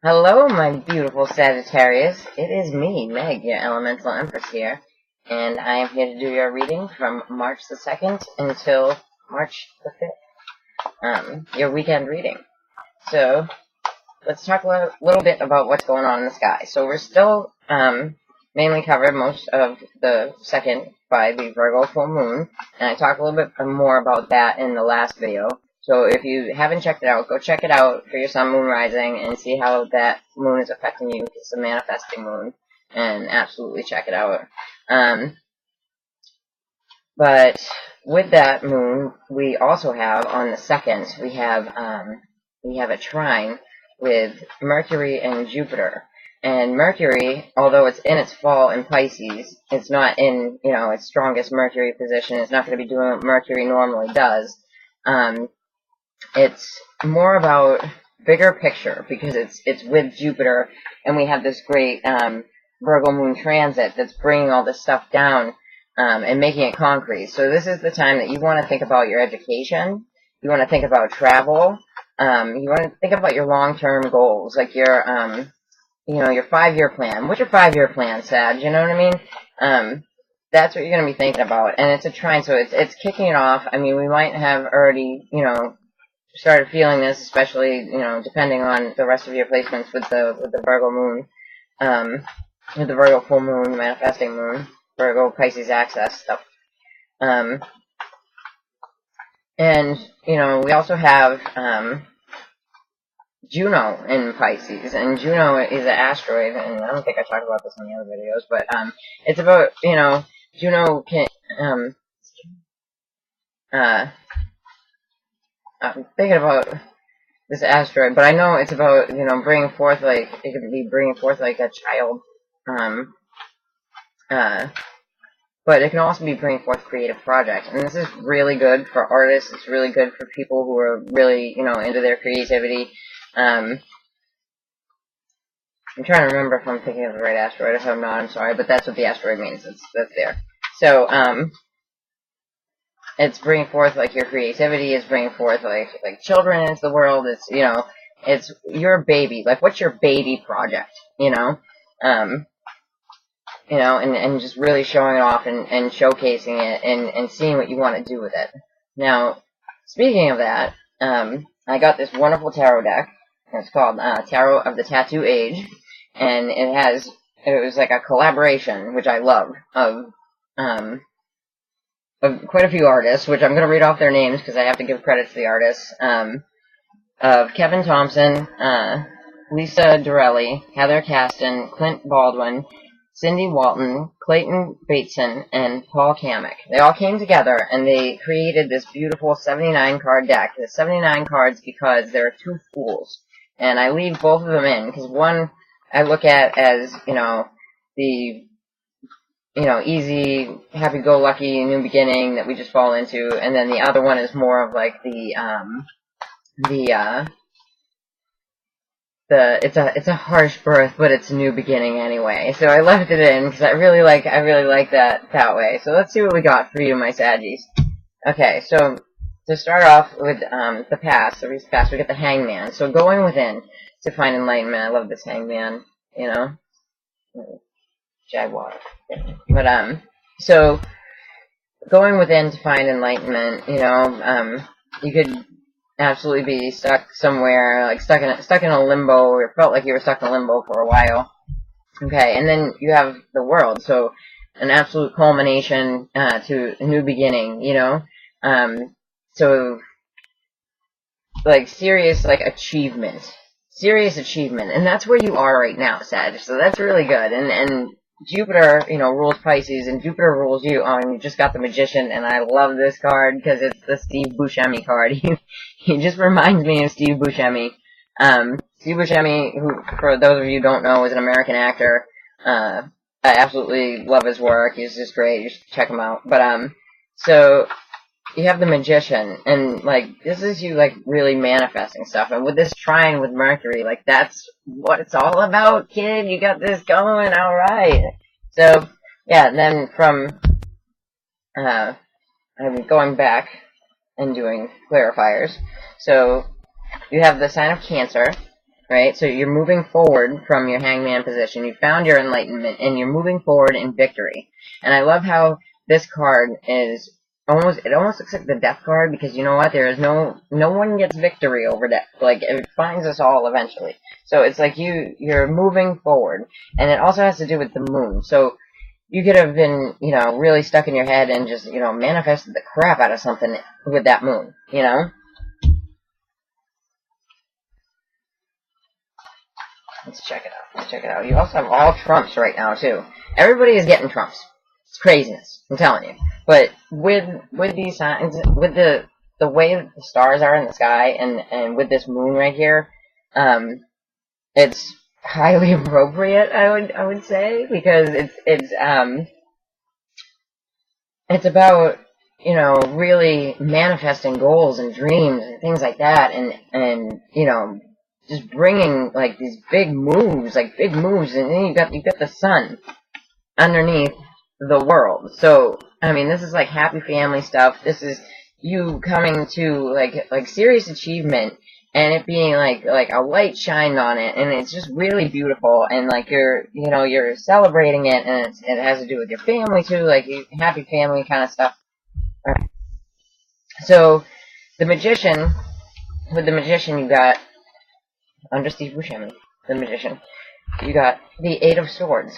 Hello, my beautiful Sagittarius. It is me, Meg, your Elemental Empress here, and I am here to do your reading from March the 2nd until March the 5th, your weekend reading. So, let's talk a little bit about what's going on in the sky. So we're still, mainly covered most of the 2nd by the Virgo full moon, and I talked a little bit more about that in the last video. So if you haven't checked it out, go check it out for your sun, moon, rising, and see how that moon is affecting you. It's a manifesting moon, and absolutely check it out. But with that moon, we also have on the 2nd, we have a trine with Mercury and Jupiter. And Mercury, although it's in its fall in Pisces, it's not in, its strongest Mercury position. It's not going to be doing what Mercury normally does. It's more about bigger picture because it's with Jupiter, and we have this great Virgo moon transit that's bringing all this stuff down and making it concrete. So this is the time that you want to think about your education. You want to think about travel. You want to think about your long-term goals, like your 5-year plan. What's your 5-year plan, Sag? You know what I mean? That's what you're going to be thinking about. And it's a trine, so it's kicking it off. I mean, we might have already, started feeling this, especially, depending on the rest of your placements with the Virgo moon, with the Virgo full moon, manifesting moon, Virgo Pisces access stuff. And, we also have, Juno in Pisces, and Juno is an asteroid, and I don't think I talked about this in the other videos, but, it's about, Juno can, I'm thinking about this asteroid, but I know it's about, bringing forth, it could be bringing forth, a child, but it can also be bringing forth creative projects, and this is really good for artists. It's really good for people who are really, into their creativity. I'm trying to remember if I'm thinking of the right asteroid. If I'm not, I'm sorry, but that's what the asteroid means. That's there. So, it's bringing forth, your creativity. It's bringing forth, like children into the world. It's, it's your baby. What's your baby project, and just really showing it off and showcasing it and seeing what you want to do with it. Now, speaking of that, I got this wonderful tarot deck. It's called Tarot of the Tattoo Age, and it was like a collaboration, which I love, of quite a few artists, which I'm going to read off their names because I have to give credit to the artists, of Kevin Thompson, Lisa Dorelli, Heather Caston, Clint Baldwin, Cindy Walton, Clayton Bateson, and Paul Kamek. They all came together and they created this beautiful 79-card deck. There's 79 cards because there are two fools. And I leave both of them in because one I look at as, the, easy, happy-go-lucky new beginning that we just fall into, and then the other one is more of it's a harsh birth, but it's a new beginning anyway. So I left it in because I really like that way. So let's see what we got for you, my Saggies. Okay, so to start off with the past, the recent past, we get the Hangman. So going within to find enlightenment. I love this Hangman, Jaguar. But so going within to find enlightenment, you could absolutely be stuck somewhere, stuck in a limbo, or felt like you were stuck in a limbo for a while. Okay, and then you have the world, so an absolute culmination to a new beginning, so serious achievement, and that's where you are right now, Sag. So that's really good, and Jupiter, rules Pisces, and Jupiter rules you. And you just got the Magician, and I love this card because it's the Steve Buscemi card. He just reminds me of Steve Buscemi. Steve Buscemi, who, for those of you who don't know, is an American actor. I absolutely love his work. He's just great. You should check him out. But, so you have the Magician, and, this is you, really manifesting stuff. And with this trine with Mercury, that's what it's all about, kid. You got this going, alright. So, yeah, then from, I'm going back and doing clarifiers. So, you have the sign of Cancer, right? So you're moving forward from your hangman position. You found your enlightenment, and you're moving forward in victory. And I love how this card is it almost looks like the death card, because you know what? There is no one gets victory over death. Like, it finds us all eventually. So it's like you're moving forward. And it also has to do with the moon. So you could have been, really stuck in your head and just, manifested the crap out of something with that moon, Let's check it out. You also have all trumps right now, too. Everybody is getting trumps. It's craziness. I'm telling you. But with these signs, with the way that the stars are in the sky, and with this moon right here, it's highly appropriate, I would say, because it's about, really manifesting goals and dreams and things like that, and just bringing, like, these big moves, and then you got the sun underneath the world. So, I mean, this is like happy family stuff. This is you coming to like serious achievement, and it being like a light shined on it, and it's just really beautiful, and like you're celebrating it, and it has to do with your family too, like happy family kind of stuff. All right. So with the magician, you got under Steve Buscemi, the magician, you got the Eight of Swords.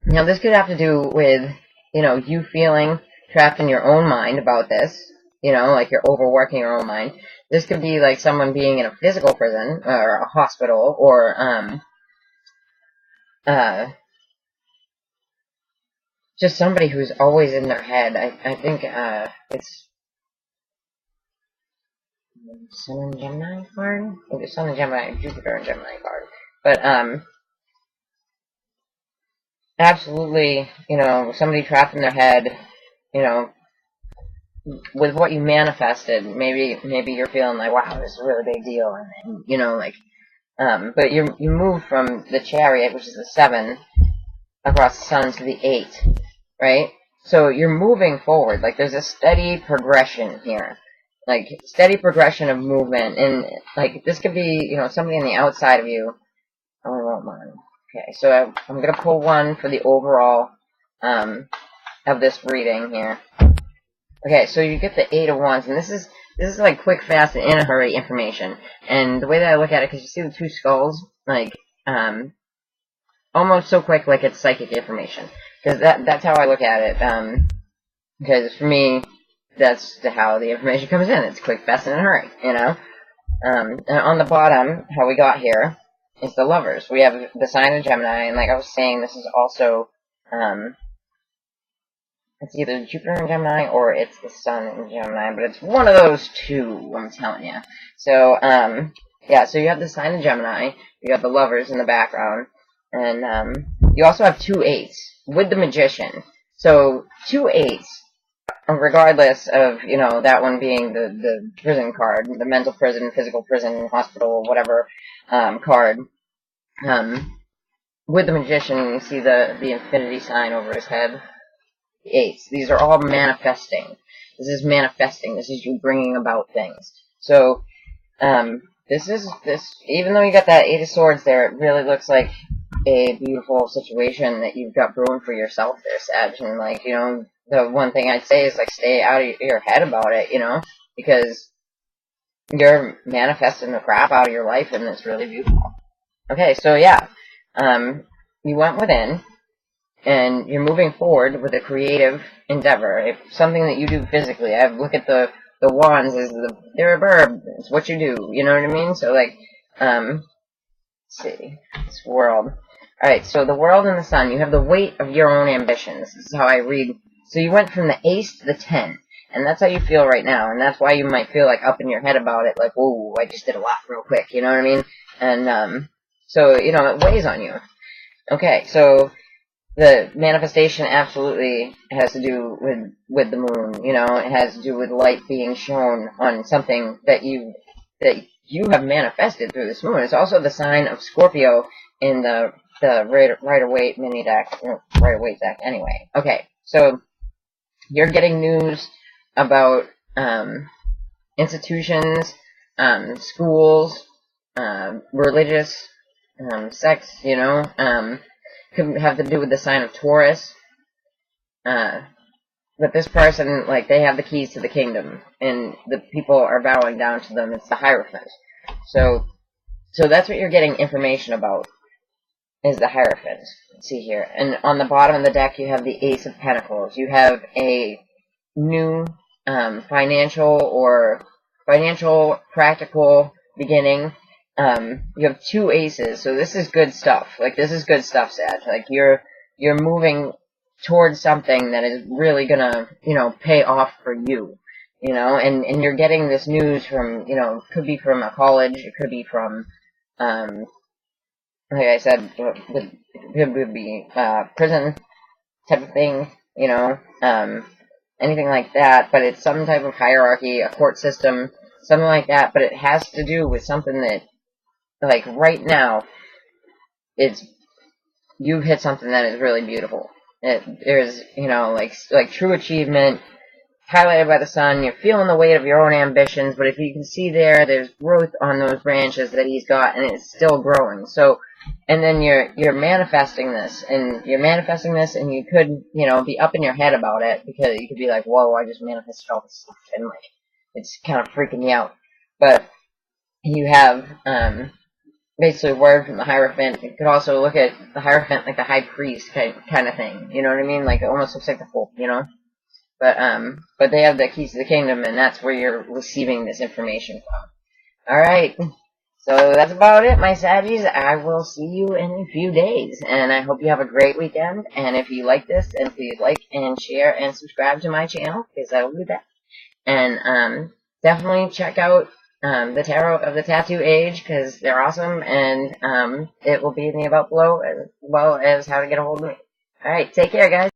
Now, this could have to do with, you feeling trapped in your own mind about this, like you're overworking your own mind. This could be like someone being in a physical prison, or a hospital, or, just somebody who's always in their head. I think, it's Sun and Gemini card? I think it's Sun and Gemini, Jupiter and Gemini card. But, absolutely, somebody trapped in their head, with what you manifested. Maybe you're feeling like, wow, this is a really big deal, and but you move from the Chariot, which is the 7, across the Sun to the 8, right? So you're moving forward. Like, there's a steady progression here, like steady progression of movement, and like this could be, somebody on the outside of you. Oh, I won't mind. Okay, so I'm going to pull one for the overall of this reading here. Okay, so you get the 8 of Wands, and this is like quick, fast, and in a hurry information. And the way that I look at it, because you see the 2 skulls, like, almost so quick, like it's psychic information. Because that's how I look at it. Because for me, that's how the information comes in. It's quick, fast, and in a hurry, And on the bottom, how we got here, is the Lovers. We have the sign of Gemini, and like I was saying, this is also, it's either Jupiter in Gemini or it's the Sun in Gemini, but it's one of those two, I'm telling you. So, yeah, so you have the sign of Gemini, you got the Lovers in the background, and you also have 2 8s with the Magician. So 2 8s, regardless of, that one being the prison card, the mental prison, physical prison, hospital, whatever, card. With the Magician, you see the infinity sign over his head. The 8s. These are all manifesting. This is manifesting. This is you bringing about things. So, this, even though you got that 8 of Swords there, it really looks like a beautiful situation that you've got brewing for yourself there, Sag. And, like, the one thing I'd say is, like, stay out of your head about it, because you're manifesting the crap out of your life, and it's really beautiful. Okay, so, yeah. You went within, and you're moving forward with a creative endeavor. It's something that you do physically. I look at the wands as they're a verb. It's what you do. You know what I mean? So, like, let's see. This world. Alright, so the world and the sun. You have the weight of your own ambitions. This is how I read. So you went from the ace to the 10. And that's how you feel right now. And that's why you might feel, like, up in your head about it. Like, whoa, I just did a lot real quick. You know what I mean? And, so, it weighs on you. Okay, so the manifestation absolutely has to do with the moon, it has to do with light being shown on something that you have manifested through this moon. It's also the sign of Scorpio in the Rider-Waite mini deck, Rider-Waite deck anyway. Okay, so you're getting news about institutions, schools, religious, sex, you know, could have to do with the sign of Taurus. But this person, like, they have the keys to the kingdom, and the people are bowing down to them. It's the Hierophant. So that's what you're getting information about, is the Hierophant. Let's see here. And on the bottom of the deck, you have the Ace of Pentacles. You have a new financial, practical beginning. You have two aces, so this is good stuff. Like, this is good stuff, Sag. Like, you're moving towards something that is really gonna, you know, pay off for you. You know, and you're getting this news from, you know, could be from a college, it could be from, like I said, it would be prison type of thing, you know, anything like that, but it's some type of hierarchy, a court system, something like that, but it has to do with something that, like, right now, you've hit something that is really beautiful. There's, you know, like true achievement, highlighted by the sun. You're feeling the weight of your own ambitions, but if you can see there's growth on those branches that he's got, and it's still growing. So, and then you're manifesting this, and you could, you know, be up in your head about it, because you could be like, whoa, I just manifested all this stuff, and, like, it's kind of freaking me out. But you have, basically word from the Hierophant. You could also look at the Hierophant like the High Priest kind of thing. You know what I mean? Like, it almost looks like the Pope, you know? But they have the keys to the kingdom, and that's where you're receiving this information from. Alright. So that's about it, my Saggies. I will see you in a few days, and I hope you have a great weekend. And if you like this, then please like and share and subscribe to my channel, because I will do that. And definitely check out the Tarot of the Tattoo Age, because they're awesome, and it will be in the about below, as well as how to get a hold of me. Alright, take care, guys.